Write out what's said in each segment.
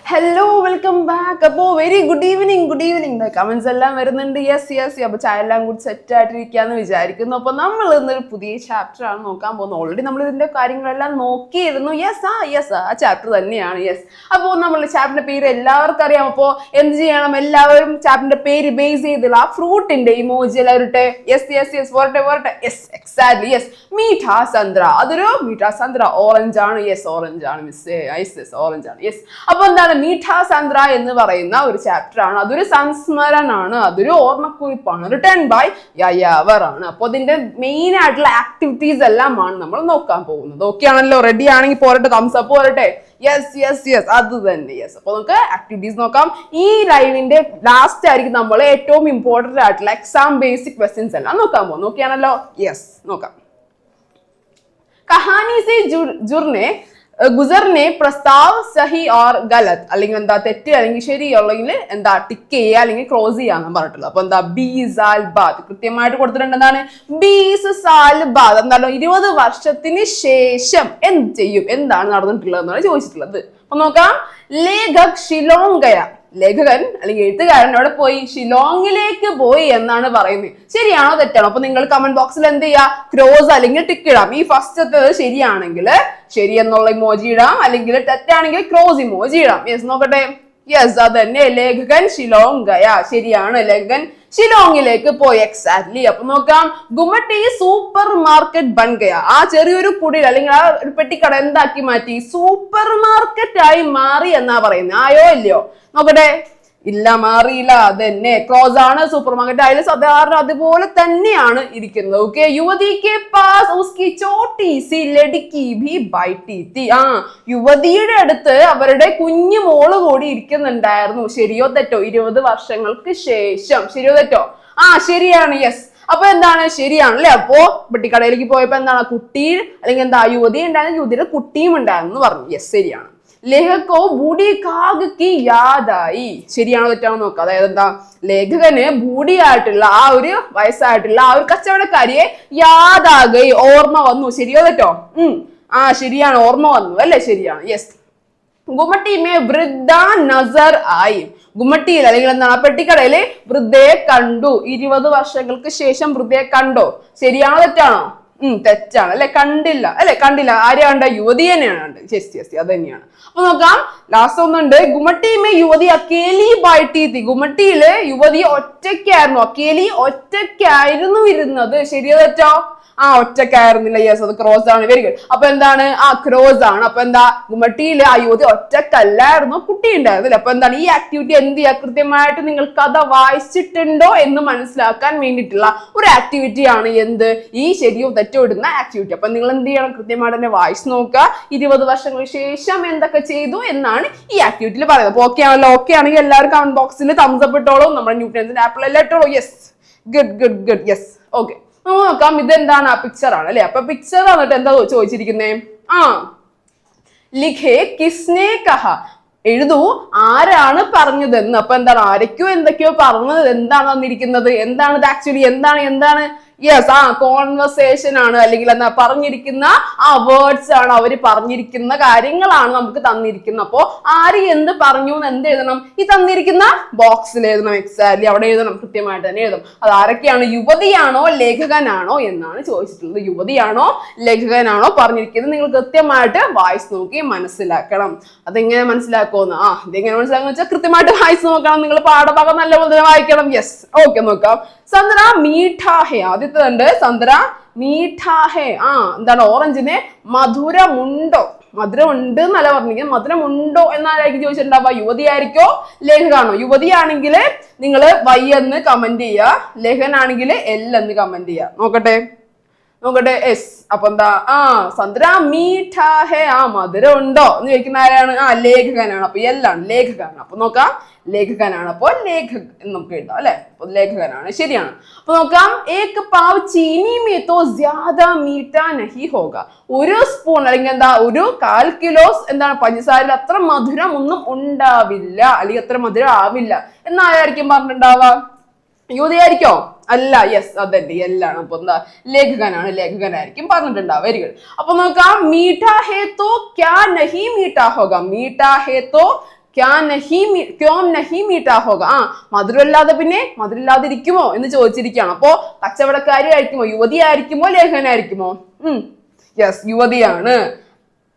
Hello welcome back. അപ്പോൾ very good evening comments എല്ലാം വരുന്നുണ്ട്. യെസ് അപ്പോൾ ചായ എല്ലാം കൂടി സെറ്റ് ആയിട്ടിരിക്കാന്ന് വിചാരിക്കുന്നു. അപ്പോൾ നമ്മൾ ഇന്നൊരു പുതിയ ചാപ്റ്റർ ആണ് നോക്കാൻ പോകുന്നത്. ഓൾറെഡി നമ്മൾ ഇതിന്റെ കാര്യങ്ങളെല്ലാം നോക്കിയിരുന്നു. യെസ് ആ ചാപ്റ്റർ തന്നെയാണ്. അപ്പോൾ നമ്മൾ ചാപ്റ്ററിന്റെ പേര് എല്ലാവർക്കും അറിയാം. അപ്പോൾ എന്ത് ചെയ്യണം, എല്ലാവരും ചാപ്റ്ററിന്റെ പേര് ബേസ് ചെയ്തുള്ള ആ ഫ്രൂട്ടിന്റെ ഇമോജി എല്ലാവരും യെസ് പോരട്ടെ എക്സാക്ട്ലി മീഠാ സന്ദ്ര. അതൊരു മീഠാ സന്ദ്ര ഓറഞ്ച് ആണ്. ഓറഞ്ച് ആണ് മിസ്സേ. ഓറഞ്ച് ആണ്. അപ്പൊ എന്താണ് മീഠാ സന്ദ്ര എന്ന് പറയുന്ന ഒരു ചാപ്റ്റർ ആണ്. അതൊരു സംസ്മരണാണ്, അതൊരു ഓർമ്മക്കുറിപ്പാണ്, റിട്ടേൺ ബൈ യയാവർ ആണ്. അപ്പൊ അതിന്റെ മെയിൻ ആയിട്ടുള്ള ആക്ടിവിറ്റീസ് എല്ലാമാണ് നമ്മൾ നോക്കാൻ പോകുന്നത്. ഓക്കെ ആണല്ലോ? റെഡി ആണെങ്കിൽ പോരട്ടെ, തംസ് അപ്പ് പോരട്ടെ. യെസ് അത് തന്നെ. അപ്പൊ നമുക്ക് ആക്ടിവിറ്റീസ് നോക്കാം. ഈ ലൈവിന്റെ ലാസ്റ്റ് ആയിരിക്കും നമ്മൾ ഏറ്റവും ഇമ്പോർട്ടന്റ് ആയിട്ടുള്ള എക്സാം ബേസിക് ക്വസ്റ്റ്യൻസ് എല്ലാം നോക്കാൻ പോകുന്നത്. ഓക്കെ ആണല്ലോ? നോക്കാം. കഹാനി സെ ജുർനെ ഗുസർനെ പ്രസ്താവ് സഹി ഓർ ഗലത്, അല്ലെങ്കിൽ എന്താ തെറ്റ് അല്ലെങ്കിൽ ശരി, അല്ലെങ്കിൽ എന്താ ടിക്ക് ചെയ്യുക അല്ലെങ്കിൽ ക്രോസ് ചെയ്യാന്ന് പറഞ്ഞിട്ടുള്ളത്. അപ്പൊ എന്താ ബി സാൽ ബാദ് കൃത്യമായിട്ട് കൊടുത്തിട്ടുണ്ട്. എന്താണ് ബീസ് സാൽ ബാദ്? എന്താണ് 20 വർഷത്തിന് ശേഷം എന്ത് ചെയ്യും, എന്താണ് നടന്നിട്ടുള്ളത് എന്നാണ് ചോദിച്ചിട്ടുള്ളത്. അപ്പൊ നോക്കാം. ലേഖക് ഷിലോങ് ഗയ, ലേഖകൻ അല്ലെങ്കിൽ എഴുത്തുകാരൻ അവിടെ പോയി, ഷിലോങ്ങിലേക്ക് പോയി എന്നാണ് പറയുന്നത്. ശരിയാണോ തെറ്റാണോ? അപ്പൊ നിങ്ങൾ കമന്റ് ബോക്സിൽ എന്ത് ചെയ്യുക, ക്രോസ് അല്ലെങ്കിൽ ടിക്ക് ഇടാം. ഈ ഫസ്റ്റത്തെ ശരിയാണെങ്കിൽ ശരി എന്നുള്ള ഇമോജി ഇടാം, അല്ലെങ്കിൽ തെറ്റാണെങ്കിൽ ക്രോസ് ഇമോജി ഇടാം. നോക്കട്ടെ. അത് തന്നെ, ലേഖകൻ ഷിലോങ് ഗയ. ശരിയാണ്, ലേഖകൻ ഷിലോങ്ങിലേക്ക് പോയി. എക്സാക്ട്ലി. അപ്പൊ നോക്കാം. ഗുമട്ടി സൂപ്പർ മാർക്കറ്റ് ബൻ ഗയ. ആ ചെറിയൊരു കുടിൽ അല്ലെങ്കിൽ ആ ഒരു പെട്ടിക്കട എന്താക്കി മാറ്റി, സൂപ്പർ മാർക്കറ്റ് ആയി മാറി എന്നാ പറയുന്നത്. ആയോ ഇല്ലയോ നോക്കട്ടെ. ഇല്ല, മാറിയില്ല. അതന്നെ ക്രോസ് ആണ്. സൂപ്പർ മാർക്കറ്റ് ആയാലും സാധാരണ അതുപോലെ തന്നെയാണ് ഇരിക്കുന്നത്. ഓക്കെ. യുവതി K pass ഉസ്കി Chhoti C Ladki ഭി ബൈട്ടി തി. യുവതിയുടെ അടുത്ത് അവരുടെ കുഞ്ഞു മോള് കൂടി ഇരിക്കുന്നുണ്ടായിരുന്നു. ശരിയോ തെറ്റോ? 20 വർഷങ്ങൾക്ക് ശേഷം. ശരിയോ തെറ്റോ? ശരിയാണ്. അപ്പൊ എന്താണ്, ശരിയാണ് അല്ലെ? അപ്പോ പെട്ടിക്കടയിലേക്ക് പോയപ്പോ എന്താണ്, കുട്ടി അല്ലെങ്കിൽ എന്താ യുവതി ഉണ്ടായിരുന്നു, യുവതിയുടെ കുട്ടിയും ഉണ്ടായിരുന്നു പറഞ്ഞു. ശരിയാണ്. ലേഖകോ ബൂഢി കാഗ് കി യാദായി. ശരിയാണോ തെറ്റാണോ നോക്കാം. അതായത് എന്താ, ലേഖകന് ബൂഢിയായിട്ടുള്ള ആ ഒരു വയസ്സായിട്ടുള്ള ആ ഒരു കച്ചവടക്കാരിയെ യാദാകി, ഓർമ്മ വന്നു. ശരിയോ തെറ്റോ? ശരിയാണ്, ഓർമ്മ വന്നു അല്ലെ? ശരിയാണ്. ഗുമട്ടി മേ വൃദ്ധ നസർ ആയി. ഗുമട്ടിയിൽ അല്ലെങ്കിൽ എന്താണ് പെട്ടിക്കടയില് വൃദ്ധയെ കണ്ടു. 20 വർഷങ്ങൾക്ക് ശേഷം വൃദ്ധയെ കണ്ടോ? ശരിയാണോ തെറ്റാണോ? തെറ്റാണ് അല്ലെ? കണ്ടില്ല. ആരെയാ കണ്ട? യുവതി തന്നെയാണ് കണ്ടത്. അത് തന്നെയാണ്. അപ്പൊ നോക്കാം. ലാസ്റ്റ് ഒന്നുണ്ട്. ഗുമട്ടിമേ യുവതി അക്കേലി ബൈട്ടി തി. ഗുമട്ടിയില് യുവതി ഒറ്റയ്ക്കായിരുന്നു. അക്കേലി ഒറ്റയ്ക്കായിരുന്നു ഇരുന്നത്. ശരിയോ തെറ്റോ? ഒറ്റക്കായിരുന്നില്ല. അത് ക്രോസ് ആണ്. Very good. അപ്പൊ എന്താണ്, ക്രോസ് ആണ്. അപ്പൊ എന്താ, ഗുമട്ടിയില് ആ യുവതി ഒറ്റക്കല്ലായിരുന്നു, കുട്ടി ഉണ്ടായിരുന്നില്ല. അപ്പൊ എന്താണ്, ഈ ആക്ടിവിറ്റി എന്ത് ചെയ്യുക, കൃത്യമായിട്ട് നിങ്ങൾ കഥ വായിച്ചിട്ടുണ്ടോ എന്ന് മനസ്സിലാക്കാൻ വേണ്ടിയിട്ടുള്ള ഒരു ആക്ടിവിറ്റി ആണ് എന്ത്, ഈ ശരിയോ തെറ്റോ ഇടുന്ന ആക്ടിവിറ്റി. അപ്പൊ നിങ്ങൾ എന്ത് ചെയ്യണം, കൃത്യമായിട്ട് തന്നെ വായിച്ചു നോക്കുക. 20 വർഷങ്ങൾക്ക് ശേഷം എന്തൊക്കെ ചെയ്തു എന്നാണ് ഈ ആക്ടിവിറ്റിയിൽ പറയുന്നത്. അപ്പൊ ഓക്കെ ആണല്ലോ? ഓക്കെ ആണെങ്കിൽ എല്ലാവരും കമന്റ് ബോക്സിൽ തംസ് അപ്പ് ഇട്ടോളൂ. നമ്മുടെ ന്യൂട്ടൻസിന്റെ ആപ്പിലെല്ലാം ഇട്ടോളൂ. ഗുഡ്. ഓക്കെ, നോക്കാം. ഇതെന്താണ്, പിക്ചർ ആണ് അല്ലെ? അപ്പൊ പിക്ചർ വന്നിട്ട് എന്താ ചോദിച്ചിരിക്കുന്നേ? ലിഖേ കിസ്നെ കഹ. എഴുതൂ ആരാണ് പറഞ്ഞതെന്ന്. അപ്പൊ എന്താണ്, ആരൊക്കെയോ എന്തൊക്കെയോ പറഞ്ഞത് എന്താണ് തന്നിരിക്കുന്നത്, എന്താണ് ഇത് ആക്ച്വലി, എന്താണ് കോൺവെർസേഷൻ ആണ്, അല്ലെങ്കിൽ എന്താ പറഞ്ഞിരിക്കുന്ന വേർഡ്സ് ആണ്, അവര് പറഞ്ഞിരിക്കുന്ന കാര്യങ്ങളാണ് നമുക്ക് തന്നിരിക്കുന്നത്. അപ്പോ ആര് എന്ത് പറഞ്ഞു എന്ന് എന്ത് എഴുതണം, ഈ തന്നിരിക്കുന്ന ബോക്സിൽ എഴുതണം. എക്സാക്ട്ലി അവിടെ എഴുതണം, കൃത്യമായിട്ട് തന്നെ എഴുതണം. അത് ആരൊക്കെയാണ്, യുവതിയാണോ ലേഖകനാണോ എന്നാണ് ചോദിച്ചിട്ടുള്ളത്. യുവതിയാണോ ലേഖകനാണോ പറഞ്ഞിരിക്കുന്നത്, നിങ്ങൾ കൃത്യമായിട്ട് വായിച്ചു നോക്കി മനസ്സിലാക്കണം. അതെങ്ങനെ മനസ്സിലാക്കുമെന്ന് ഇതെങ്ങനെ മനസ്സിലാക്കുന്ന വെച്ചാൽ കൃത്യമായിട്ട് വായിച്ചു നോക്കണം. നിങ്ങൾ പാഠഭാഗം നല്ലപോലെ തന്നെ വായിക്കണം. ഓക്കെ, നോക്കാം. സന്ദ്ര മീഠാ ഹേ. ആദ്യത്തേതുണ്ട് സന്ദ്ര മീഠാ ഹേ. എന്താണ്, ഓറഞ്ചിന് മധുരമുണ്ടോ? മധുരമുണ്ട് എന്നല്ല പറഞ്ഞിരിക്കുന്നത്, മധുരമുണ്ടോ എന്നായിരിക്കും ചോദിച്ചിട്ടുണ്ടാവുക. യുവതിയായിരിക്കോ ലേഖകാണോ? യുവതിയാണെങ്കിൽ നിങ്ങൾ വൈ എന്ന് കമന്റ് ചെയ്യുക, ലേഖകനാണെങ്കിൽ എൽ എന്ന് കമന്റ് ചെയ്യുക. നോക്കട്ടെ. അപ്പൊ എന്താ, സന്ദ്ര മീഠാ ഹേ. മധുരം ഉണ്ടോ എന്ന് ചോദിക്കുന്ന ആരാണ്? ലേഖകനാണ്. അപ്പൊ എല്ലാണ് ലേഖകനാണ്. അപ്പൊ നോക്കാം, ലേഖകനാണ്. അപ്പോൾ ലേഖക് എന്ന് നമുക്ക് എഴുതാം അല്ലെ? അപ്പൊ ലേഖകനാണ്. ശരിയാണ്. അപ്പൊ നോക്കാം. ഏക് പാവ് ചീനി മേ തോ ജ്യാദാ മീഠാ നഹി ഹോഗ. ഒരു സ്പൂൺ അല്ലെങ്കിൽ എന്താ, ഒരു 1/4 കിലോ എന്താണ് പഞ്ചസാരയിൽ അത്ര മധുരം ഒന്നും ഉണ്ടാവില്ല, അല്ലെങ്കിൽ അത്ര മധുരം ആവില്ല എന്നായിരിക്കും പറഞ്ഞിട്ടുണ്ടാവുക. യുവതിയായിരിക്കോ? അല്ല. അതന്നെ എല്ലാണ്. അപ്പൊ എന്താ, ലേഖകനായിരിക്കും പറഞ്ഞിട്ടുണ്ടാവും. Very good. അപ്പൊ നോക്കാം. മീഠാ ഹേ തോ ക്യാ നഹി മീഠാ ഹോഗ. മീഠാ ഹേ തോ ക്യോം നഹി മീഠാ ഹോഗ. മധുരമില്ലാതെ പിന്നെ മധുരമില്ലാതിരിക്കുമോ എന്ന് ചോദിച്ചിരിക്കുകയാണ്. അപ്പോ കച്ചവടക്കാരി ആയിരിക്കുമോ, യുവതി ആയിരിക്കുമോ, ലേഖനായിരിക്കുമോ? യെസ്, യുവതിയാണ്.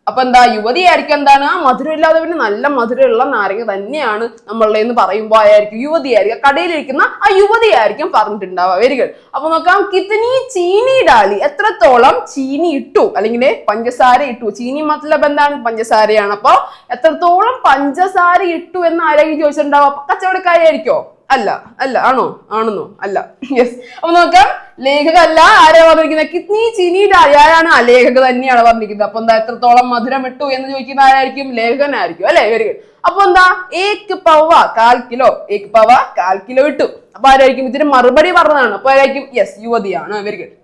അപ്പൊ എന്താ, യുവതിയായിരിക്കും. എന്താണ്, മധുരം ഇല്ലാതെ പിന്നെ നല്ല മധുരമുള്ള നാരങ്ങ തന്നെയാണ് നമ്മളുടെ എന്ന് പറയുമ്പോൾ ആയിരിക്കും യുവതിയായിരിക്കും, കടയിലിരിക്കുന്ന ആ യുവതിയായിരിക്കും പറഞ്ഞിട്ടുണ്ടാവുക. Very good. അപ്പൊ നോക്കാം, കിത്തനി ചീനി ഡാലി, എത്രത്തോളം ചീനി ഇട്ടു അല്ലെങ്കിൽ പഞ്ചസാര ഇട്ടു. ചീനി മത്ലബ് എന്താണ്, പഞ്ചസാരയാണ്. അപ്പൊ എത്രത്തോളം പഞ്ചസാര ഇട്ടു എന്ന് ആരെങ്കിലും ചോദിച്ചിട്ടുണ്ടാവുക, കച്ചവടക്കാരി ആയിരിക്കോ? അല്ല. അല്ല, ആണോ? ആണെന്നോ? അല്ല. യെസ്. അപ്പൊ നോക്കാം, ലേഖക അല്ല. ആരാ പറഞ്ഞിരിക്കുന്നത്? കിത്നി ചീനി ഡാലി. ആരാണ്? ലേഖക തന്നെയാണ് പറഞ്ഞിരിക്കുന്നത്. അപ്പൊ എന്താ, എത്രത്തോളം മധുരം ഇട്ടു എന്ന് ചോദിക്കുന്ന ആരായിരിക്കും? ലേഖകനായിരിക്കും അല്ലെ? Very good. അപ്പൊ എന്താ, 1 പവ 1/4 കിലോ, 1 പവ 1/4 കിലോ ഇട്ടു. അപ്പൊ ആരായിരിക്കും? ഇതിന് മറുപടി പറഞ്ഞതാണ്. അപ്പൊ ആരായിരിക്കും? യെസ്, യുവതിയാണ്. Very good.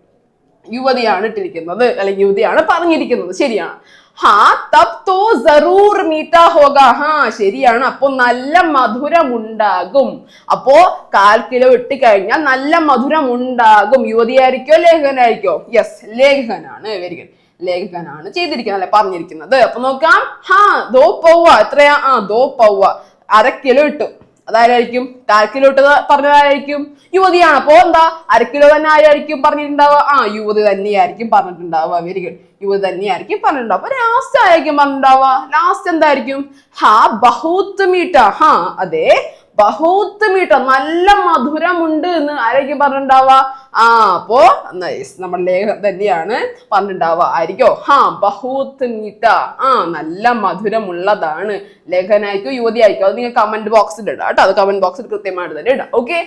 യുവതിയാണ് ഇട്ടിരിക്കുന്നത് അല്ലെങ്കിൽ യുവതിയാണ് പറഞ്ഞിരിക്കുന്നത്. ശരിയാണ്. ഹാ തബ് തോ ജറൂർ മീഠാ ഹോഗ. ശരിയാണ്. അപ്പൊ നല്ല മധുരം ഉണ്ടാകും. അപ്പോ 1/4 കിലോ ഇട്ട് കഴിഞ്ഞാൽ നല്ല മധുരം ഉണ്ടാകും. യുവതിയായിരിക്കോ ലേഖകനായിരിക്കോ? യെസ്, ലേഖകനാണ്. Very good. ലേഖകനാണ് ചെയ്തിരിക്കുന്നത് അല്ലെ പറഞ്ഞിരിക്കുന്നത്. അപ്പൊ നോക്കാം, ദോ പൗവ എത്രയാ? 2 പൗവ 1/2 കിലോ ഇട്ടു. അതാരായിരിക്കും? 1/4 കിലോ ഇട്ടത് പറഞ്ഞതായിരിക്കും? യുവതിയാണ്. അപ്പോ എന്താ, 1/2 കിലോ തന്നെ ആരായിരിക്കും പറഞ്ഞിട്ടുണ്ടാവുക? യുവതി തന്നെയായിരിക്കും പറഞ്ഞിട്ടുണ്ടാവുക. Very good. യുവതി തന്നെയായിരിക്കും പറഞ്ഞിട്ടുണ്ടാവുക. അപ്പൊ ലാസ്റ്റ് ആയിരിക്കും പറഞ്ഞിട്ടുണ്ടാവുക. ലാസ്റ്റ് എന്തായിരിക്കും? ബഹൂത്ത് മീഠ. അതെ, ബഹൂത്ത് മീഠ, നല്ല മധുരമുണ്ട് എന്ന് ആരായിരിക്കും പറഞ്ഞിട്ടുണ്ടാവുക? അപ്പോ നമ്മുടെ ലേഖനം തന്നെയാണ് പറഞ്ഞിട്ടുണ്ടാവുക. ആയിരിക്കോ? ബഹൂത്ത് മീഠ, നല്ല മധുരമുള്ളതാണ്. ലേഖനായിരിക്കും യുവതി ആയിരിക്കും? അത് നിങ്ങൾ കമന്റ് ബോക്സിൽ ഇടാം കേട്ടോ. അത് കമന്റ് ബോക്സിൽ കൃത്യമായിട്ട് തന്നെ ഇടാം. ഓക്കെ.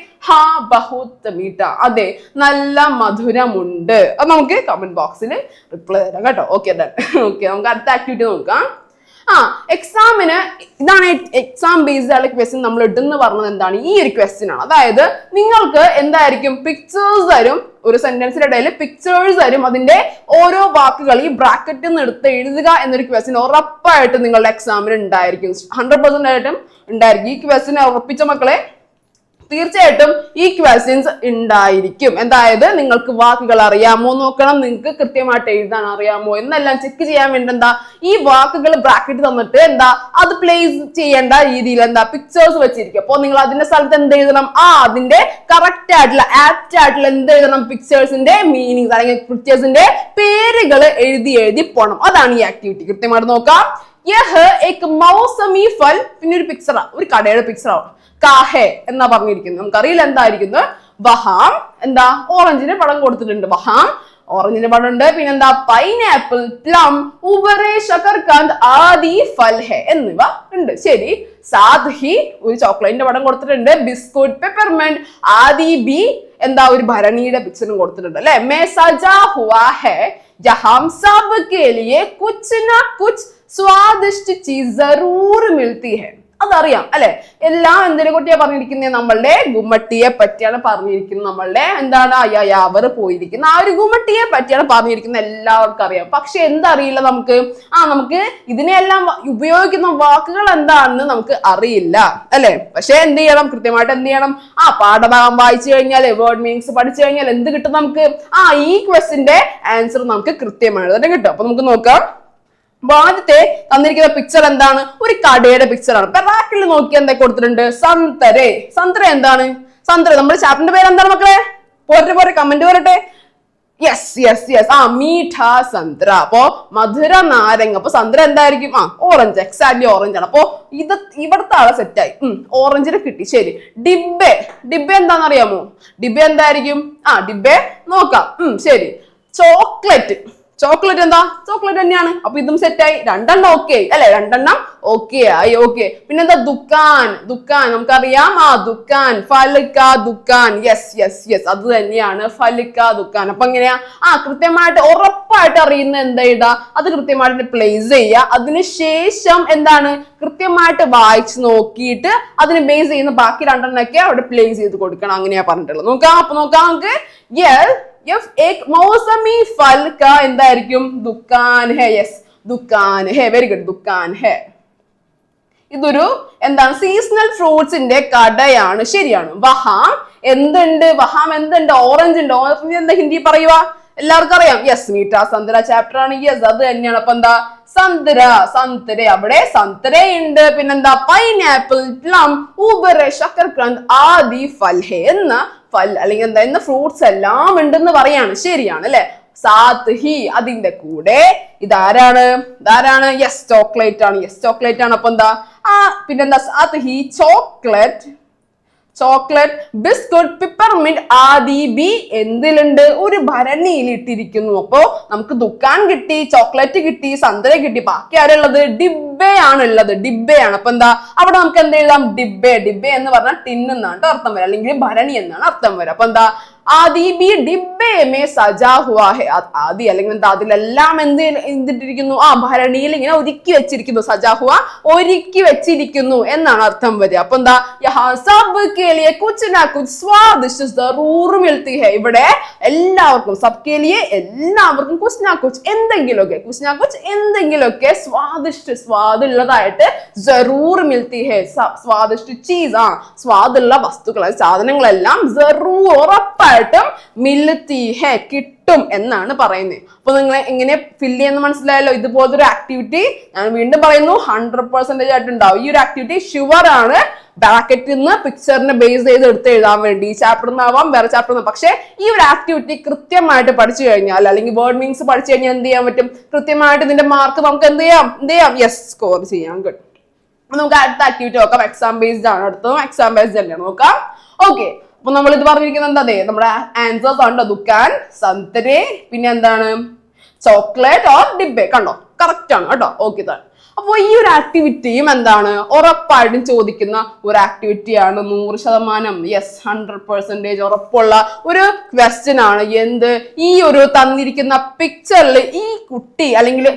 ബഹൂത്ത് മീഠ, അതെ, നല്ല മധുരമുണ്ട്. അത് നമുക്ക് കമന്റ് ബോക്സിൽ റിപ്ലൈ തരാം കേട്ടോ. Okay, okay. നമുക്ക് അടുത്ത ആക്ടിവിറ്റി നോക്കാം. എക്സാമിന് ഇതാണ് എക്സാം ബേസ്ഡ് ആയിട്ടുള്ള ക്വസ്റ്റ്യൻ നമ്മൾ ഇടുന്ന പറഞ്ഞത് എന്താണ്? ഈ ഒരു ക്വസ്റ്റ്യൻ ആണ്. അതായത് നിങ്ങൾക്ക് എന്തായിരിക്കും, പിക്ചേഴ്സ് തരും, ഒരു സെന്റൻസിന്റെ ഇടയിൽ പിക്ചേഴ്സ് തരും, അതിന്റെ ഓരോ വാക്കുകൾ ഈ ബ്രാക്കറ്റിൽ നിന്ന് എടുത്ത് എഴുതുക എന്നൊരു ക്വസ്റ്റ്യൻ ഉറപ്പായിട്ടും നിങ്ങളുടെ എക്സാമിന് ഉണ്ടായിരിക്കും. 100% ആയിട്ടും ഉണ്ടായിരിക്കും. ഈ ക്വസ്റ്റ്യൻ ഉറപ്പിച്ച മക്കളെ തീർച്ചയായിട്ടും ഈ ക്വസ്റ്റ്യൻസ് ഉണ്ടായിരിക്കും. അതായത് നിങ്ങൾക്ക് വാക്കുകൾ അറിയാമോ നോക്കണം, നിങ്ങൾക്ക് കൃത്യമായിട്ട് എഴുതാൻ അറിയാമോ എന്നെല്ലാം ചെക്ക് ചെയ്യാൻ വേണ്ടി എന്താ, ഈ വാക്കുകൾ ബ്രാക്കറ്റ് തന്നിട്ട് എന്താ അത് പ്ലേസ് ചെയ്യേണ്ട രീതിയിൽ എന്താ പിക്ചേഴ്സ് വെച്ചിരിക്കും. അപ്പൊ നിങ്ങൾ അതിന്റെ സ്ഥലത്ത് എന്ത് എഴുതണം? അതിന്റെ കറക്റ്റ് ആയിട്ടുള്ള ആപ്റ്റ് ആയിട്ടുള്ള എന്ത് എഴുതണം? പിക്ചേഴ്സിന്റെ മീനിങ്സ് അല്ലെങ്കിൽ പിക്ചേഴ്സിന്റെ പേരുകൾ എഴുതി പോണം. അതാണ് ഈ ആക്ടിവിറ്റി. കൃത്യമായിട്ട് നോക്കാം. മൗസമി ഫൽ, പിന്നെ ഒരു പിക്ചറാ, ഒരു കടയുടെ പിക്ചറാണ്. കാഹെ എന്നാ പറഞ്ഞിരിക്കുന്നത്. നമുക്കറിയില്ല എന്തായിരിക്കുന്നത്. വഹാം എന്താ, ഓറഞ്ചിന്റെ പടം കൊടുത്തിട്ടുണ്ട്. വഹാം ഓറഞ്ചിന്റെ പടം ഉണ്ട്. പിന്നെന്താ, പൈനാപ്പിൾ, പ്ലം, ഉബറെ, ശക്കർകാന്ത് ആദി ഫൽ ഹെ എന്നിവ ഉണ്ട്. ശരി. സാദ് ഹി ഒരു ചോക്ലേറ്റിന്റെ പടം കൊടുത്തിട്ടുണ്ട്. ബിസ്കുട്ട്, പെപ്പർമെന്റ്, ആദി ബി എന്താ ഒരു ഭരണിയുടെ പിക്ചറും കൊടുത്തിട്ടുണ്ട് അല്ലെ. മേ സജാ ഹുവാ ഹെ ജഹാം സബ് കെ ലിയേ കുച്ച് ന കുച്ച് സ്വാദിഷ്ട ചീസ് ജറൂർ മിൽത്തി ഹെ. അതറിയാം അല്ലെ. എല്ലാം എന്തിനെ കുറിച്ചാ പറഞ്ഞിരിക്കുന്നത്? നമ്മളുടെ ഗുമ്മട്ടിയെ പറ്റിയാണ് പറഞ്ഞിരിക്കുന്നത്. നമ്മളുടെ എന്താണ് അവർ പോയിരിക്കുന്ന ആ ഒരു ഗുമ്മട്ടിയെ പറ്റിയാണ് പറഞ്ഞിരിക്കുന്നത്. എല്ലാവർക്കും അറിയാം. പക്ഷെ എന്തറിയില്ല നമുക്ക്? നമുക്ക് ഇതിനെല്ലാം ഉപയോഗിക്കുന്ന വാക്കുകൾ എന്താണെന്ന് നമുക്ക് അറിയില്ല അല്ലെ. പക്ഷെ എന്ത് ചെയ്യണം? കൃത്യമായിട്ട് എന്ത് ചെയ്യണം? പാഠഭാഗം വായിച്ചു കഴിഞ്ഞാൽ, വേർഡ് മീനിങ്സ് പഠിച്ചു കഴിഞ്ഞാൽ എന്ത് കിട്ടും നമുക്ക്? ഈ ക്വസ്റ്റിന്റെ ആൻസർ നമുക്ക് കൃത്യമായിട്ട് തന്നെ കിട്ടും. അപ്പൊ നമുക്ക് നോക്കാം. ആദ്യത്തെ തന്നിരിക്കുന്ന പിക്ചർ എന്താണ്? ഒരു കടയുടെ പിക്ചറാണ്. റാക്കിൽ നോക്കി എന്താ കൊടുത്തിട്ടുണ്ട്? സന്തരെ. സന്തര എന്താണ്? സന്തര നമ്മുടെ ചാപ്റ്ററിന്റെ പേര് എന്താണ് മക്കളെ? പോരെ കമന്റ് പോരട്ടെ. യെസ് യെസ് യെസ് മീഠ സന്തര. അപ്പോ മധുര നാരങ്ങ. അപ്പൊ സന്തര എന്തായിരിക്കും? ഓറഞ്ച്. എക്സാക്ട്ലി ഓറഞ്ച് ആണ്. അപ്പോ ഇവിടുത്തെ ആളെ സെറ്റായി. ഓറഞ്ചിന് കിട്ടി. ശരി. ഡിബെ. ഡിബെ എന്താണെന്ന് അറിയാമോ? ഡിബെ എന്തായിരിക്കും? ഡിബെ നോക്കാം. ശരി. ചോക്ലേറ്റ്. ചോക്ലേറ്റ് എന്താ? ചോക്ലേറ്റ് തന്നെയാണ്. അപ്പൊ ഇതും സെറ്റായി. 2 എണ്ണം ഓക്കെ അല്ലെ? 2 എണ്ണം ഓക്കെ ആയി. ഓക്കെ. പിന്നെന്താ? ദുക്കാൻ. ദുക്കാൻ നമുക്കറിയാം. ദുക്കാൻ, ഫലിക്ക ദുക്കാൻ. യെസ് യെസ് യെസ് അത് തന്നെയാണ്, ഫലിക്ക ദുക്കാൻ. അപ്പൊ എങ്ങനെയാ? കൃത്യമായിട്ട് ഉറപ്പായിട്ട് അറിയുന്ന എന്താ ഇടാ, അത് കൃത്യമായിട്ട് പ്ലേസ് ചെയ്യുക. അതിനുശേഷം എന്താണ് കൃത്യമായിട്ട് വായിച്ച് നോക്കിയിട്ട് അതിന് ബേസ് ചെയ്യുന്ന ബാക്കി 2 എണ്ണൊക്കെ അവിടെ പ്ലേസ് ചെയ്ത് കൊടുക്കണം. അങ്ങനെയാ പറഞ്ഞിട്ടുള്ളത്. നോക്കാം. അപ്പൊ നോക്കാം നമുക്ക്. മൗസമി ഫൽ കാ എന്തായിരിക്കും? ദുക്കാൻ ഹെ. യെസ്, ദുക്കാൻ ഹെ. Very good. ദുക്കാൻ ഹെ. ഇതൊരു എന്താണ്? സീസണൽ ഫ്രൂട്ട്സിന്റെ കടയാണ്. ശരിയാണ്. വഹാം എന്തുണ്ട്? വഹാം എന്തുണ്ട്? ഓറഞ്ച് ഉണ്ട്. ഓറഞ്ച് എന്താ ഹിന്ദി പറയുക? എല്ലാവർക്കും അറിയാം. യെസ്, മീറ്റ സന്തര ചാപ്റ്റർ ആണ്. യെസ്, അത് തന്നെയാണ്. അപ്പൊ എന്താ സന്തര, സന്തര, അവിടെ സന്തരയുണ്ട്. പിന്നെന്താ പൈനാപ്പിൾ, പ്ലം, ഊബറെ, ശക്കർകന്ദ് ആദി ഫൽ ഹെ എന്ന ഫൽ അല്ലെങ്കിൽ എന്താ എന്ന ഫ്രൂട്ട്സ് എല്ലാം ഉണ്ടെന്ന് പറയാണ്. ശരിയാണ് അല്ലെ. സാത്ത് ഹി, അതിന്റെ കൂടെ ഇതാരാണ്? യെസ്, ചോക്ലേറ്റ് ആണ്. യെസ്, ചോക്ലേറ്റ് ആണ്. അപ്പൊ എന്താ പിന്നെന്താ സാത്ത് ഹി ചോക്ലേറ്റ്, ബിസ്കുട്ട്, പിപ്പർമിന്റ് ആദി ബി എന്തിലുണ്ട്? ഒരു ഭരണിയിൽ ഇട്ടിരിക്കുന്നു. അപ്പോ നമുക്ക് ദുക്കാൻ കിട്ടി, ചോക്ലേറ്റ് കിട്ടി, സന്തര കിട്ടി. ബാക്കി ആരുള്ളത്? ഡിബ്ബയാണ് ഉള്ളത്. ഡിബ്ബയാണ്. അപ്പൊ എന്താ അവിടെ നമുക്ക് എന്ത് എഴുതാം? ഡിബ്ബെ. ഡിബ്ബെ എന്ന് പറഞ്ഞാൽ ടിൻ എന്നാണ് അർത്ഥം വരിക, അല്ലെങ്കിൽ ഭരണി എന്നാണ് അർത്ഥം വരിക. അപ്പൊ എന്താ ആദി ബി ഡിബ്ബെ മേ സജാ ഹുവാ ഹെ. ആദി അല്ലെങ്കിൽ എന്താ അതിലെല്ലാം എന്തിട്ടിരിക്കുന്നു? ഭരണിയിൽ ഇങ്ങനെ ഒരുക്കി വെച്ചിരിക്കുന്നു. സജാ ഹുവ, ഒരുക്കി വെച്ചിരിക്കുന്നു എന്നാണ് അർത്ഥം വരിക. അപ്പൊ എന്താ യഹാ സബ് കെ ലിയെ കുച്ച് നാ കുച്ച് സ്വാദിഷ്ട ജറൂർ മിൽത്തി ഹെ. ഇവിടെ എല്ലാവർക്കും സബ് കെ ലിയെ എല്ലാവർക്കും കുച്ച് നാ കുച്ച് എന്തെങ്കിലുമൊക്കെ സ്വാദുള്ളതായിട്ട് ജറൂർ മിൽത്തി ഹെ. സ്വാദിഷ്ട ചീസ്, സ്വാദുള്ള വസ്തുക്കൾ, സാധനങ്ങളെല്ലാം ജറൂർ ഉറപ്പായിട്ടും മിൽത്തി ഹെ കിട്ടും എന്നാണ് പറയുന്നത്. അപ്പൊ നിങ്ങൾ എങ്ങനെ ഫില്ല് ചെയ്യുന്ന മനസ്സിലായല്ലോ. ഇതുപോലത്തെ ഒരു ആക്ടിവിറ്റി ഞാൻ വീണ്ടും പറയുന്നു 100% ആയിട്ടുണ്ടാവും. ഈ ഒരു ആക്ടിവിറ്റി ഷുവർ ആണ് ബ്രാക്കറ്റിൽ നിന്ന് പിക്ചറിനെ ബേസ് ചെയ്ത് എടുത്ത് എഴുതാൻ വേണ്ടി. ഈ ചാപ്റ്ററിൽ നിന്നാവാം, വേറെ ചാപ്റ്ററിൽ നിന്ന്. പക്ഷെ ഈ ഒരു ആക്ടിവിറ്റി കൃത്യമായിട്ട് പഠിച്ചു കഴിഞ്ഞാൽ അല്ലെങ്കിൽ വേർഡ് മീൻസ് പഠിച്ചു കഴിഞ്ഞാൽ എന്ത് ചെയ്യാൻ പറ്റും? കൃത്യമായിട്ട് ഇതിന്റെ മാർക്ക് നമുക്ക് എന്ത് ചെയ്യാം? യെസ്, സ്കോർ ചെയ്യാൻ കിട്ടും. നമുക്ക് അടുത്ത ആക്ടിവിറ്റി നോക്കാം. എക്സാം ബേസ്ഡ് ആണ്. അടുത്തതും എക്സാം ബേസ്ഡ് തന്നെയാണ്. നോക്കാം. ഓക്കെ, അപ്പൊ നമ്മൾ ഇത് പറഞ്ഞിരിക്കുന്നത് എന്താ? നമ്മുടെ ആൻസേഴ്സ് ആണ്. ദുക്കാൻ, സന്തരെ, പിന്നെ എന്താണ് ചോക്ലേറ്റ് ഓർ ഡിബ്ബെ. കണ്ടോ, കറക്റ്റ് ആണ് കേട്ടോ. ഓക്കെ തന്നെ. അപ്പൊ ഈ ഒരു ആക്ടിവിറ്റിയും എന്താണ് ഉറപ്പായിട്ടും ചോദിക്കുന്ന ഒരു ആക്ടിവിറ്റിയാണ്. 100%, യെസ്, 100% ഉറപ്പുള്ള ഒരു ക്വസ്റ്റ്യൻ ആണ്. എന്ത്? ഈ ഒരു തന്നിരിക്കുന്ന പിക്ചറിൽ ഈ കുട്ടി അല്ലെങ്കിൽ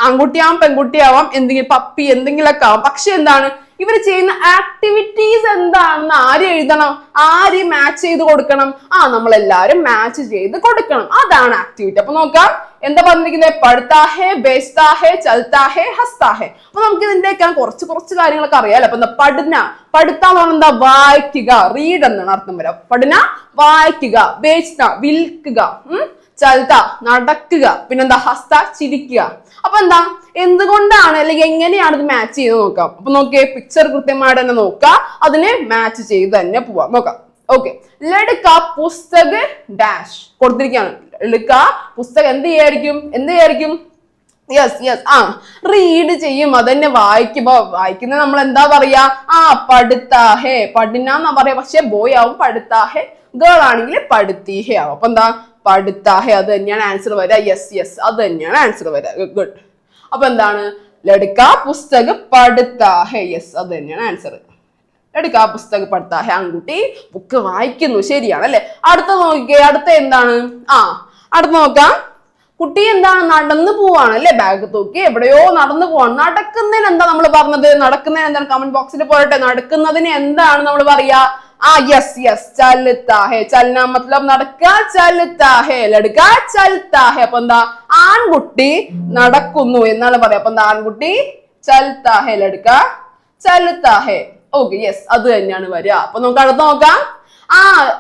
ആൺകുട്ടിയാവാം പെൺകുട്ടിയാവാം, എന്തെങ്കിലും പപ്പി എന്തെങ്കിലുമൊക്കെ ആവാം. പക്ഷെ എന്താണ് ഇവർ ചെയ്യുന്ന ആക്ടിവിറ്റീസ് എന്താണെന്ന് ആര് എഴുതണം? ആര് മാച്ച് ചെയ്ത് കൊടുക്കണം? നമ്മളെല്ലാരും മാച്ച് ചെയ്ത് കൊടുക്കണം. അതാണ് ആക്ടിവിറ്റി. അപ്പൊ നോക്കാം എന്താ പറഞ്ഞിരിക്കുന്നത്? പഠിത്താ ഹെ, ബേച്ച്താ ഹെ, ചൽത്താ ഹെ, ഹസ്താ ഹെ. അപ്പൊ നമുക്ക് ഇതിന്റെയൊക്കെ കുറച്ച് കാര്യങ്ങളൊക്കെ അറിയാലോ. അപ്പൊ എന്താ പഠിത്താന്ന് പറഞ്ഞാൽ എന്താ? വായിക്കുക, റീഡ് എന്നാണ് അർത്ഥം വരാം. പഠന വായിക്കുക, ബേച്ച്ത വിൽക്കുക, ചൽത്ത നടക്കുക, പിന്നെന്താ ഹസ്ത ചിരിക്കുക. അപ്പൊ എന്താ എന്തുകൊണ്ടാണ് അല്ലെങ്കിൽ എങ്ങനെയാണ് ഇത് മാച്ച് ചെയ്ത് നോക്കാം. അപ്പൊ നോക്കിയേ, പിക്ചർ കൃത്യമായിട്ട് തന്നെ നോക്കാം, അതിനെ മാച്ച് ചെയ്ത് തന്നെ പോവാം. നോക്കാം. ഓക്കെ, ലഡ്ക പുസ്തക് ഡാഷ് കൊടുത്തിരിക്കുകയാണ്. ലഡ്ക പുസ്തകം എന്ത് ചെയ്യായിരിക്കും? യെസ് റീഡ് ചെയ്യും. അതന്നെ വായിക്കുന്നത് നമ്മൾ എന്താ പറയാ? പഠിത്താ ഹേ, പഠിനാന്നാ പറയാ. പക്ഷെ ബോയ് ആവും പഠിത്താ ഹേ, ഗേൾ ആണെങ്കിൽ പഠിത്തീ ഹേ ആവും. അപ്പൊ എന്താ പഠിത്താ ഹേ, അത് തന്നെയാണ് ആൻസർ വരിക. യെസ്, അത് തന്നെയാണ് ആൻസർ വരിക. ഗുഡ്. അപ്പൊ എന്താണ്? ലഡ്ക പുസ്തക് പഠിത്താ ഹേ. യെസ്, അത് തന്നെയാണ് ആൻസർ. ലഡ്ക പുസ്തക് പഠിത്താ ഹേ, ആൺകുട്ടി ബുക്ക് വായിക്കുന്നു. ശരിയാണ് അല്ലെ. അടുത്ത നോക്കിയേ, അടുത്ത എന്താണ്? അടുത്ത നോക്കാം. കുട്ടി എന്താണ്? നടന്നു പോവാണ് അല്ലെ. ബാഗ് തൂക്കി എവിടെയോ നടന്നു പോവാണ്. നടക്കുന്നതിന് എന്താ നമ്മൾ പറഞ്ഞത്? നടക്കുന്നതിന് എന്താണ്? കമന്റ് ബോക്സിൽ പോരട്ടെ. നടക്കുന്നതിന് എന്താണ് നമ്മൾ പറയാ? യെസ് ചലത്താ ഹേ. ചലന മത്ലബ് നടക്കുക, ചലത്താ ഹേ. ലഡ്ക ചലത്താ ഹേ. അപ്പൊ എന്താ? ആൺകുട്ടി നടക്കുന്നു എന്നാണ് പറയാ. അപ്പൊ എന്താ? ആൺകുട്ടി ചലത്താ ഹേ, ലഡ്ക ചലത്താ ഹേ. ഓക്കെ, യെസ്, അത് തന്നെയാണ് വരിക. അപ്പൊ നമുക്ക് അടുത്ത് നോക്കാം.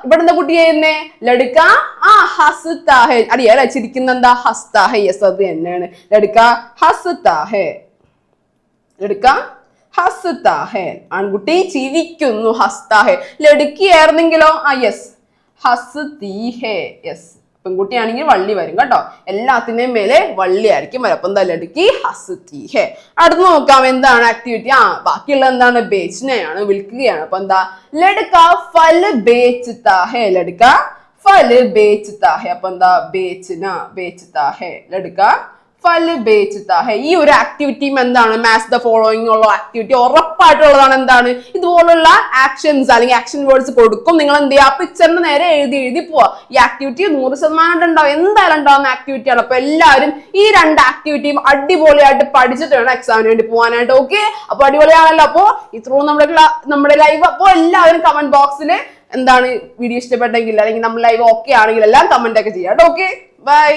ഇവിടെ എന്താ കുട്ടി ചെയ്യുന്നേ? ലഡ്ക ഹസ്താ ഹേ. അറിയാലേ, ചിരിക്കുന്ന എന്താ? ഹസ്താ ഹേ. യെസ്, അത് തന്നെയാണ്. ലഡ്ക ഹസ്താ ഹേ. ലഡ്ക ഹസ്താ ഹേ, ആൺകുട്ടി ചിരിക്കുന്നു. ഹസ്താ ഹേ. ലഡ്കി ആയിരുന്നെങ്കിലോ? യെസ്, ഹസ്തീ ഹേ. യെസ്, പെൺകുട്ടിയാണെങ്കിൽ വള്ളി വരും കേട്ടോ. എല്ലാത്തിന്റെയും മേലെ വള്ളി ആയിരിക്കും വരും. അപ്പൊ എന്താ? ലഡ്കി ഹസ്തീ ഹേ. അടുത്ത് നോക്കാം എന്താണ് ആക്ടിവിറ്റി. ബാക്കിയുള്ള എന്താണ്? ബേച്ചിനെയാണ്, വിൽക്കുകയാണ്. അപ്പൊ എന്താ? ലഡ്ക ഫൽ ബേച്ച്താ ഹേ. ലഡ്ക ഫൽ ബേച്ച്താ ഹേ. അപ്പൊ എന്താ? ബേച്ച്താ ഹേ. ലഡ്ക ഫൽ ബേച്ച്താ ഹേ. ഈ ഒരു ആക്ടിവിറ്റിയും എന്താണ്? മാച്ച് ദ ഫോളോയിങ് ഉള്ള ആക്ടിവിറ്റി ഉറപ്പായിട്ടുള്ളതാണ്. എന്താണ്? ഇതുപോലുള്ള ആക്ഷൻസ് അല്ലെങ്കിൽ ആക്ഷൻ വേർഡ്സ് കൊടുക്കും. നിങ്ങൾ എന്ത് ചെയ്യുക? പിക്ചറിന് നേരെ എഴുതി പോവാ. ഈ ആക്ടിവിറ്റി 100% ഉണ്ടാവും, എന്തായാലും ഉണ്ടാവുന്ന ആക്ടിവിറ്റിയാണ്. അപ്പൊ എല്ലാവരും ഈ 2 ആക്ടിവിറ്റിയും അടിപൊളിയായിട്ട് പഠിച്ചിട്ട് വേണം എക്സാമിന് വേണ്ടി പോകാനായിട്ട്. ഓക്കെ, അപ്പൊ അടിപൊളിയാണല്ലോ. അപ്പൊ ഇത്രയും നമ്മുടെ ലൈവ്. അപ്പൊ എല്ലാവരും കമന്റ് ബോക്സിൽ എന്താണ് വീഡിയോ ഇഷ്ടപ്പെട്ടെങ്കിൽ അല്ലെങ്കിൽ നമ്മൾ ലൈവ് ഓക്കെ ആണെങ്കിൽ എല്ലാം കമന്റ് ഒക്കെ ചെയ്യാം. Okay, by.